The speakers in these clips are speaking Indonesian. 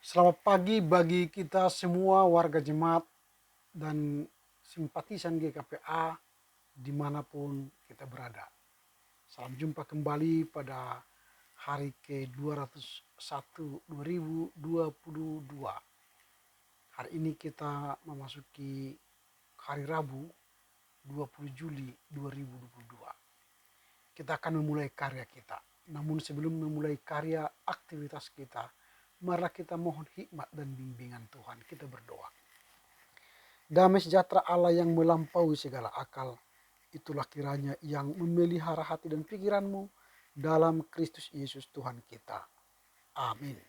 Selamat pagi bagi kita semua warga jemaat dan simpatisan GKPA dimanapun kita berada. Salam jumpa kembali pada hari ke-201 2022. Hari ini kita memasuki hari Rabu 20 Juli 2022. Kita akan memulai karya kita. Namun sebelum memulai karya aktivitas kita, marilah kita mohon hikmat dan bimbingan Tuhan. Kita berdoa. Damai sejahtera Allah yang melampaui segala akal, itulah kiranya yang memelihara hati dan pikiranmu dalam Kristus Yesus Tuhan kita. Amin.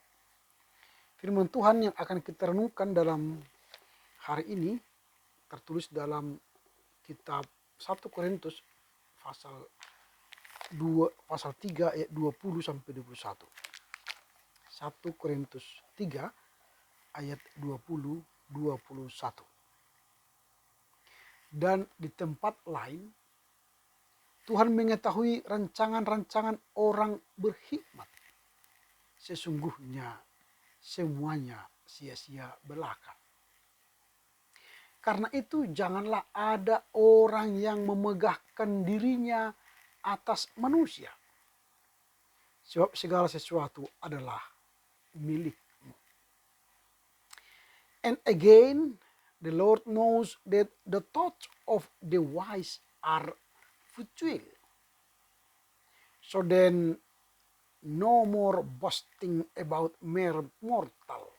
Firman Tuhan yang akan kita renungkan dalam hari ini tertulis dalam kitab 1 Korintus pasal 3 ayat 20 sampai 21. 1 Korintus 3 ayat 20 21. Dan di tempat lain Tuhan mengetahui rancangan-rancangan orang berhikmat. Sesungguhnya semuanya sia-sia belaka. Karena itu janganlah ada orang yang memegahkan dirinya atas manusia. Sebab segala sesuatu adalah milikmu. And again, the Lord knows that the thoughts of the wise are futile. So then, no more boasting about mere mortal,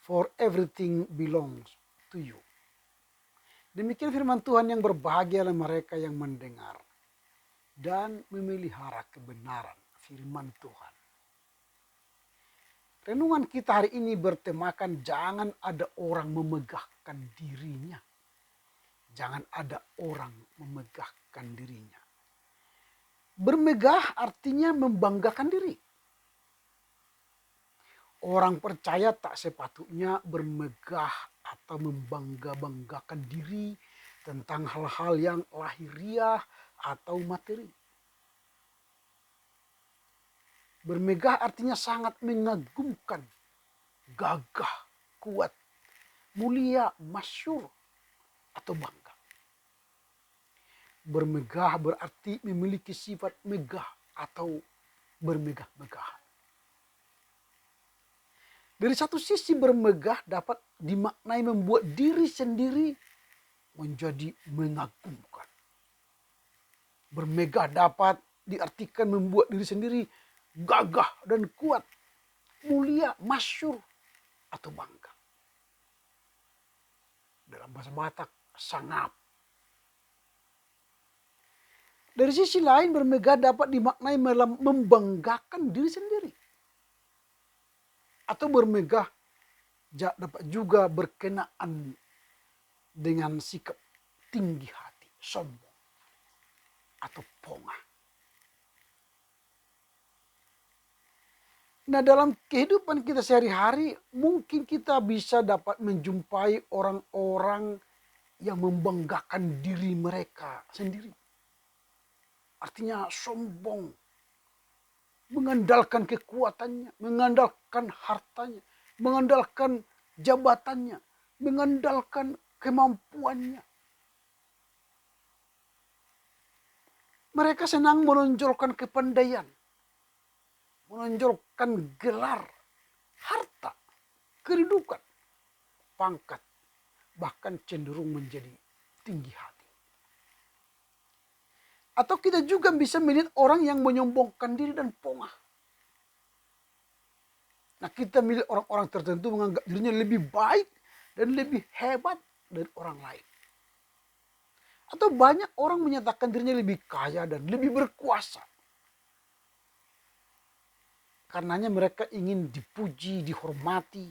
for everything belongs to you. Demikian firman Tuhan yang berbahagialah mereka yang mendengar dan memelihara kebenaran firman Tuhan. Renungan kita hari ini bertemakan jangan ada orang memegahkan dirinya. Jangan ada orang memegahkan dirinya. Bermegah artinya membanggakan diri. Orang percaya tak sepatutnya bermegah atau membangga-banggakan diri tentang hal-hal yang lahiriah atau materi. Bermegah artinya sangat mengagumkan, gagah, kuat, mulia, masyhur, atau bangga. Bermegah berarti memiliki sifat megah atau bermegah-megahan. Dari satu sisi bermegah dapat dimaknai membuat diri sendiri menjadi mengagumkan. Bermegah dapat diartikan membuat diri sendiri gagah dan kuat, mulia, masyhur, atau bangga. Dalam bahasa Batak, sangap. Dari sisi lain bermegah dapat dimaknai membanggakan diri sendiri. Atau bermegah dapat juga berkenaan dengan sikap tinggi hati, sombong, atau pongah. Nah, dalam kehidupan kita sehari-hari mungkin kita bisa dapat menjumpai orang-orang yang membanggakan diri mereka sendiri. Artinya sombong, mengandalkan kekuatannya, mengandalkan hartanya, mengandalkan jabatannya, mengandalkan kemampuannya. Mereka senang menonjolkan kepandaian, menonjolkan gelar, harta, kedudukan, pangkat, bahkan cenderung menjadi tinggi hati. Atau kita juga bisa melihat orang yang menyombongkan diri dan pongah. Nah, kita melihat orang-orang tertentu menganggap dirinya lebih baik dan lebih hebat dari orang lain. Atau banyak orang menyatakan dirinya lebih kaya dan lebih berkuasa. Karenanya mereka ingin dipuji, dihormati.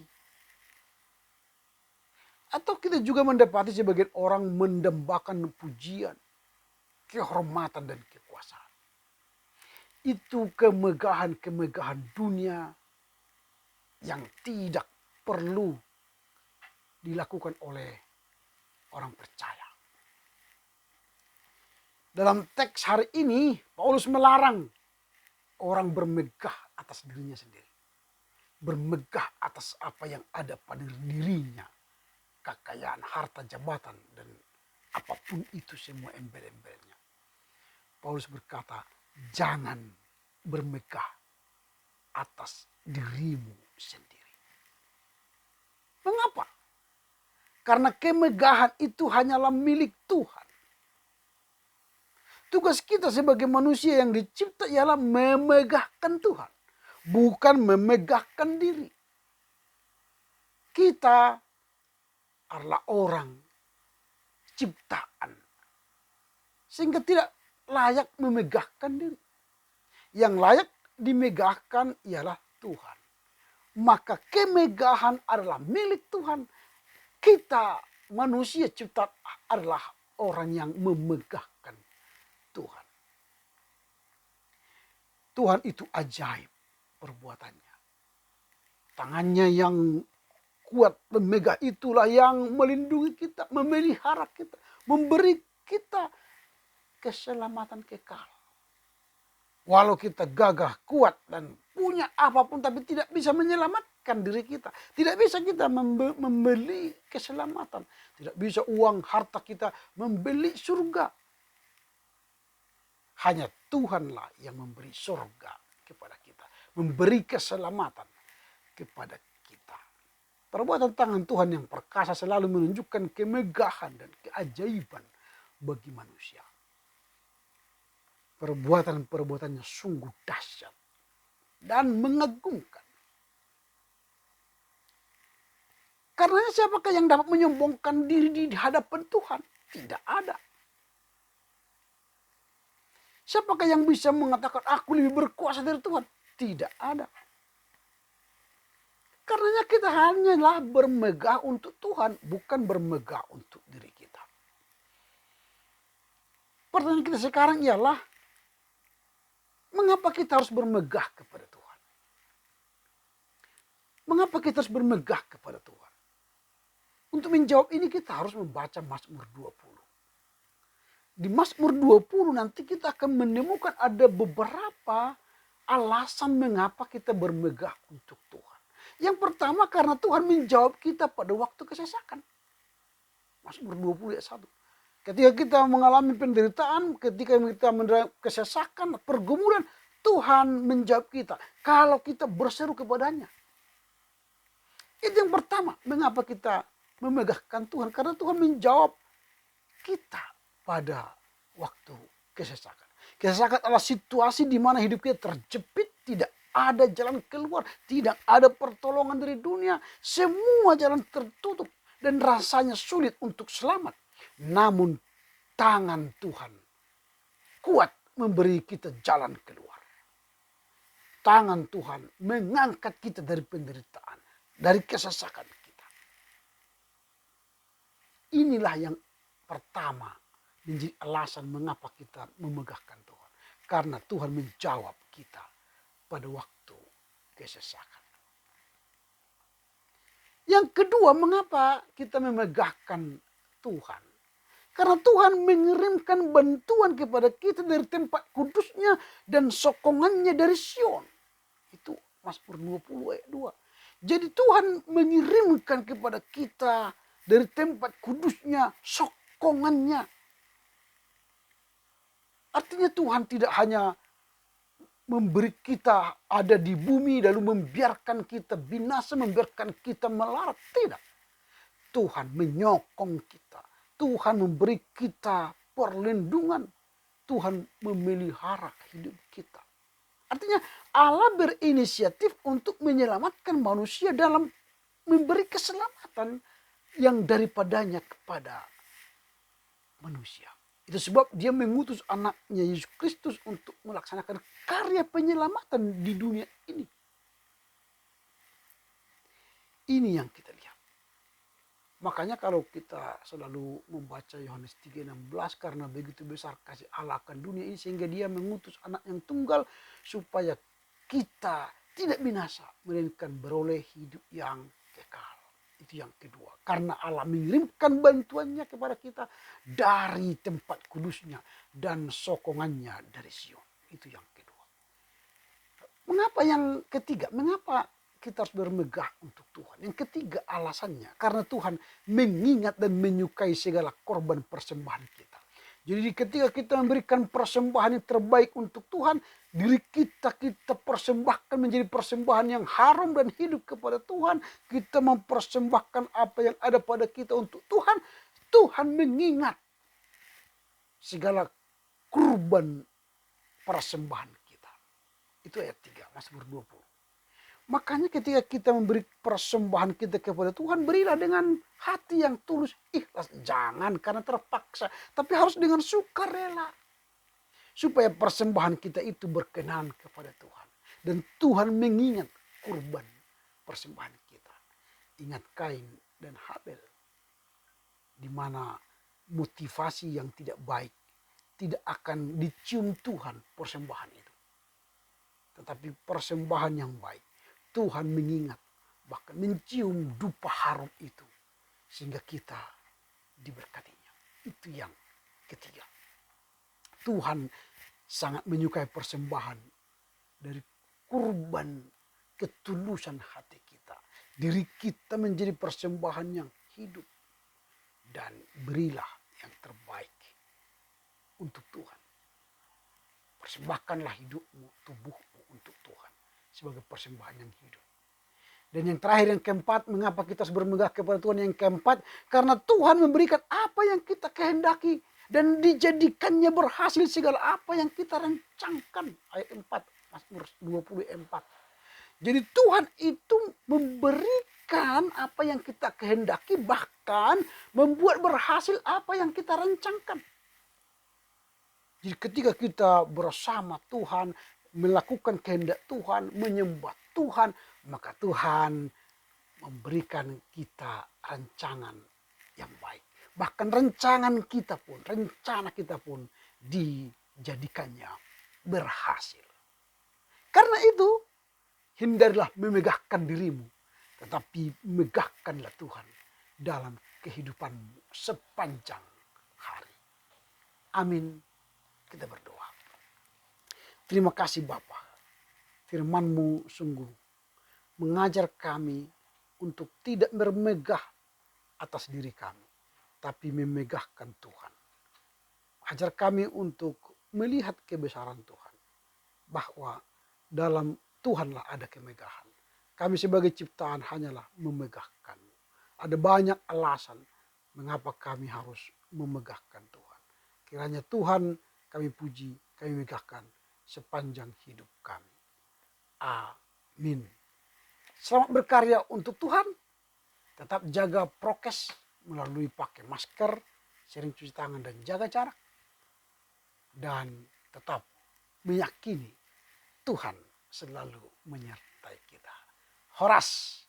Atau kita juga mendapati sebagian orang mendambakan pujian, kehormatan dan kekuasaan. Itu kemegahan-kemegahan dunia yang tidak perlu dilakukan oleh orang percaya. Dalam teks hari ini, Paulus melarang orang bermegah atas dirinya sendiri. bermegah atas apa yang ada pada dirinya. Kekayaan, harta, jabatan, dan apapun itu semua embel-embelnya. Paulus berkata, jangan bermegah atas dirimu sendiri. Mengapa? Karena kemegahan itu hanyalah milik Tuhan. Tugas kita sebagai manusia yang dicipta ialah memegahkan Tuhan. Bukan memegahkan diri. Kita adalah orang ciptaan. Sehingga tidak layak memegahkan diri. Yang layak dimegahkan ialah Tuhan. Maka kemegahan adalah milik Tuhan. Kita manusia ciptaan adalah orang yang memegahkan Tuhan. Tuhan itu ajaib perbuatannya. Tangannya yang kuat memegah itulah yang melindungi kita, memelihara kita, memberi kita keselamatan kekal. Walau kita gagah, kuat dan punya apapun tapi tidak bisa menyelamatkan diri kita. Tidak bisa kita membeli keselamatan. Tidak bisa uang harta kita membeli surga. Hanya Tuhanlah yang memberi surga kepada kita. Memberi keselamatan kepada kita. Perbuatan tangan Tuhan yang perkasa selalu menunjukkan kemegahan dan keajaiban bagi manusia. Perbuatan-perbuatannya sungguh dahsyat dan mengagumkan. Karena siapakah yang dapat menyombongkan diri di hadapan Tuhan? Tidak ada. Siapakah yang bisa mengatakan aku lebih berkuasa dari Tuhan? Tidak ada. Karena kita hanyalah bermegah untuk Tuhan, bukan bermegah untuk diri kita. Pertanyaan kita sekarang ialah, mengapa kita harus bermegah kepada Tuhan? Mengapa kita harus bermegah kepada Tuhan? Untuk menjawab ini kita harus membaca Mazmur 20. Di Mazmur 20 nanti kita akan menemukan ada beberapa alasan mengapa kita bermegah untuk Tuhan. Yang pertama karena Tuhan menjawab kita pada waktu kesesakan. Mazmur 20 ayat 1. Ketika kita mengalami penderitaan, ketika kita mengalami kesesakan, pergumulan, Tuhan menjawab kita. Kalau kita berseru kepadanya. Itu yang pertama. Mengapa kita memegahkan Tuhan? Karena Tuhan menjawab kita pada waktu kesesakan. Kesesakan adalah situasi di mana hidup kita terjepit, tidak ada jalan keluar, tidak ada pertolongan dari dunia. Semua jalan tertutup dan rasanya sulit untuk selamat. Namun tangan Tuhan kuat memberi kita jalan keluar. Tangan Tuhan mengangkat kita dari penderitaan, dari kesesakan kita. Inilah yang pertama menjadi alasan mengapa kita memegahkan Tuhan. Karena Tuhan menjawab kita pada waktu kesesakan. Yang kedua, mengapa kita memegahkan Tuhan? Karena Tuhan mengirimkan bantuan kepada kita dari tempat kudusnya dan sokongannya dari Sion. Itu Mazmur 20 ayat 2. Jadi Tuhan mengirimkan kepada kita dari tempat kudusnya sokongannya. Artinya Tuhan tidak hanya memberi kita ada di bumi lalu membiarkan kita binasa, membiarkan kita melarat. Tidak. Tuhan menyokong kita. Tuhan memberi kita perlindungan. Tuhan memelihara hidup kita. Artinya Allah berinisiatif untuk menyelamatkan manusia dalam memberi keselamatan yang daripadanya kepada manusia. Itu sebab dia mengutus anaknya Yesus Kristus untuk melaksanakan karya penyelamatan di dunia ini. Ini yang kita lihat. Makanya kalau kita selalu membaca Yohanes 3:16, karena begitu besar kasih Allah akan dunia ini sehingga dia mengutus anak yang tunggal supaya kita tidak binasa melainkan beroleh hidup yang kekal. Itu yang kedua. Karena Allah mengirimkan bantuannya kepada kita dari tempat kudusnya dan sokongannya dari Sion. Itu yang kedua. Mengapa yang ketiga? Mengapa kita harus bermegah untuk Tuhan. Yang ketiga alasannya, karena Tuhan mengingat dan menyukai segala korban persembahan kita. Jadi ketika kita memberikan persembahan yang terbaik untuk Tuhan, diri kita persembahkan menjadi persembahan yang harum dan hidup kepada Tuhan. Kita mempersembahkan apa yang ada pada kita untuk Tuhan. Tuhan mengingat segala kurban persembahan kita. Itu ayat 3, Mazmur 20. Makanya ketika kita memberi persembahan kita kepada Tuhan, berilah dengan hati yang tulus, ikhlas. Jangan karena terpaksa, tapi harus dengan sukarela. Supaya persembahan kita itu berkenan kepada Tuhan. Dan Tuhan mengingat kurban persembahan kita. Ingat Kain dan Habel. Di mana motivasi yang tidak baik tidak akan dicium Tuhan persembahan itu. Tetapi persembahan yang baik, Tuhan mengingat, bahkan mencium dupa harum itu. Sehingga kita diberkatinya. Itu yang ketiga. Tuhan sangat menyukai persembahan dari kurban ketulusan hati kita. Diri kita menjadi persembahan yang hidup. Dan berilah yang terbaik untuk Tuhan. Persembahkanlah hidupmu, tubuhmu untuk Tuhan. Sebagai persembahan yang hidup. Dan yang terakhir, yang keempat, mengapa kita harus bermegah kepada Tuhan? Yang keempat, karena Tuhan memberikan apa yang kita kehendaki. Dan dijadikannya berhasil segala apa yang kita rancangkan. Ayat 4, Mazmur 24. Jadi Tuhan itu memberikan apa yang kita kehendaki. Bahkan membuat berhasil apa yang kita rancangkan. Jadi ketika kita bersama Tuhan, melakukan kehendak Tuhan, menyembah Tuhan, maka Tuhan memberikan kita rancangan yang baik. Bahkan rencana kita pun dijadikannya berhasil. Karena itu, hindarilah memegahkan dirimu, tetapi megahkanlah Tuhan dalam kehidupanmu sepanjang hari. Amin. Kita berdoa. Terima kasih Bapa. Firman-Mu sungguh mengajar kami untuk tidak bermegah atas diri kami, tapi memegahkan Tuhan. Ajar kami untuk melihat kebesaran Tuhan, bahwa dalam Tuhanlah ada kemegahan. Kami sebagai ciptaan hanyalah memegahkan. Ada banyak alasan mengapa kami harus memegahkan Tuhan. Kiranya Tuhan kami puji, kami megahkan sepanjang hidup kami. Amin. Selamat berkarya untuk Tuhan. Tetap jaga prokes melalui pakai masker, sering cuci tangan dan jaga jarak. Dan tetap meyakini Tuhan selalu menyertai kita. Horas,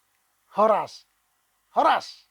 horas, horas.